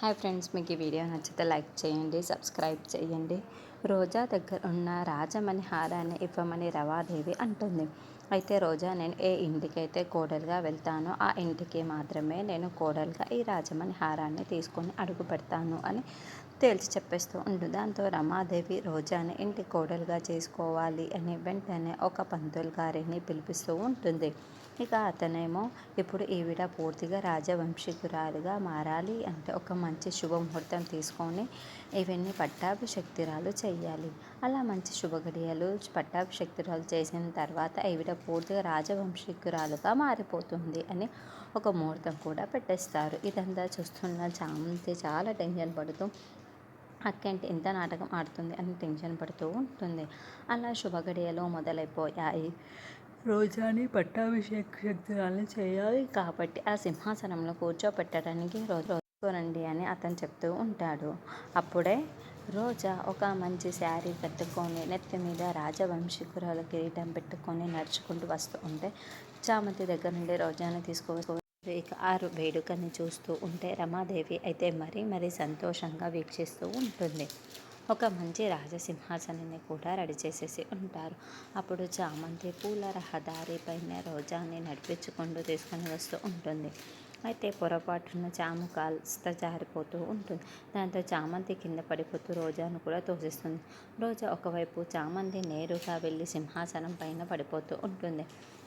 Hi friends, మీకు ఈ video నచ్చితే లైక్ చేయండి, సబ్స్క్రైబ్ చేయండి. రోజా దగ్గర ఉన్న రాజమణి హారాన్ని ఇవ్వమని రవాదేవి అంటుంది. అయితే రోజా, నేను ఏ ఇంటికైతే కోడలుగా వెళ్తానో ఆ ఇంటికి మాత్రమే నేను కోడలుగా ఈ రాజమణి హారాన్ని తీసుకొని అడుగు పెడతాను అని తేల్చి చెప్పేస్తూ ఉంటుంది. దాంతో రమాదేవి రోజాని ఇంటి కోడలుగా చేసుకోవాలి అని వెంటనే ఒక పంతులు గారిని పిలిపిస్తూ ఉంటుంది. ఇక అతనేమో, ఇప్పుడు ఈవిడ పూర్తిగా రాజవంశీకురాలుగా మారాలి అంటే ఒక మంచి శుభముహూర్తం తీసుకొని ఇవన్నీ పట్టాభిషక్తురాలు చేయాలి. అలా మంచి శుభగడియలు పట్టాభిషక్తురాలు చేసిన తర్వాత ఈవిడ పూర్తిగా రాజవంశీకురాలుగా మారిపోతుంది అని ఒక ముహూర్తం కూడా పెట్టేస్తారు. ఇదంతా చూస్తున్న చామంతి చాలా టెన్షన్ పడుతూ అక్కేంటి ఇంత నాటకం ఆడుతుంది అని టెన్షన్ పడుతూ ఉంటుంది. అలా శుభగడియలు మొదలైపోయాయి. రోజాని పట్టాభిషేకురాలు చేయాలి కాబట్టి ఆ సింహాసనంలో కూర్చోపెట్టడానికి రోజుకోనండి అని అతను చెప్తూ ఉంటాడు. అప్పుడే రోజా ఒక మంచి శారీ కట్టుకొని నెత్తి మీద రాజవంశీకురాలు కిరీటం పెట్టుకొని నడుచుకుంటూ వస్తూ ఉంటే చామంతి దగ్గర నుండి రోజాని తీసుకువస్తూ ఇక ఆ వేడుకని చూస్తూ ఉంటే రమాదేవి అయితే మరీ సంతోషంగా వీక్షిస్తూ ఉంటుంది. ఒక మంచి రాజసింహాసనాన్ని కూడా రెడీ చేసేసి ఉంటారు. అప్పుడు చామంతి పూల రహదారి పైన రోజాని నడిపించుకుంటూ తీసుకొని వస్తూ ఉంటుంది. అయితే పొరపాటున చాము కాస్త జారిపోతూ ఉంటుంది. దాంతో చామంతి కింద పడిపోతూ రోజాను కూడా తోసిస్తుంది. రోజా ఒకవైపు, చామంతి నేరుగా వెళ్ళి సింహాసనం పైన పడిపోతూ ఉంటుంది.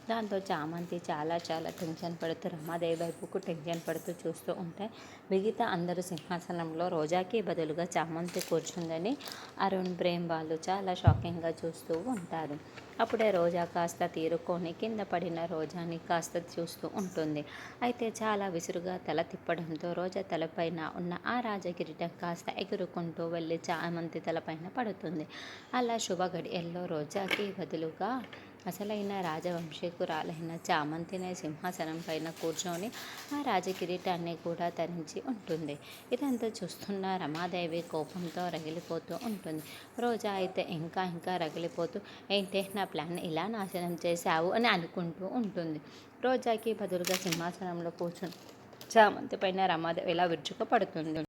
దాంతో చామంతి చాలా టెన్షన్ పడుతూ రమాదేవి వైపుకు టెన్షన్ పడుతూ చూస్తూ ఉంటే మిగతా అందరూ సింహాసనంలో రోజాకి బదులుగా చామంతి కూర్చుందని అరుణ్, ప్రేమ్ వాళ్ళు చాలా షాకింగ్గా చూస్తూ ఉంటారు. అప్పుడే రోజా కాస్త తీరుకొని కింద పడిన రోజాని కాస్త చూస్తూ ఉంటుంది. అయితే చాలా విసురుగా తల తిప్పడంతో రోజా తలపైన ఉన్న ఆ రాజకిరీటం కాస్త ఎగురుకుంటూ వెళ్ళి చామంతి తలపైన పడుతుంది. అలా శుభగడియల్లో రోజాకి బదులుగా అసలైన రాజవంశీకురాలైన చామంతినే సింహాసనం పైన కూర్చొని ఆ రాజకిరీటాన్ని కూడా ధరించి ఉంటుంది. ఇదంతా చూస్తున్న రమాదేవి కోపంతో రగిలిపోతూ ఉంటుంది. రోజా అయితే ఇంకా రగిలిపోతూ, ఏంటే నా ప్లాన్ ఇలా నాశనం చేశావు అని అనుకుంటూ ఉంటుంది. రోజాకి బదులుగా సింహాసనంలో కూర్చుని చామంతి పైన రమాదేవి ఇలా విరుచుకుపడుతుంది.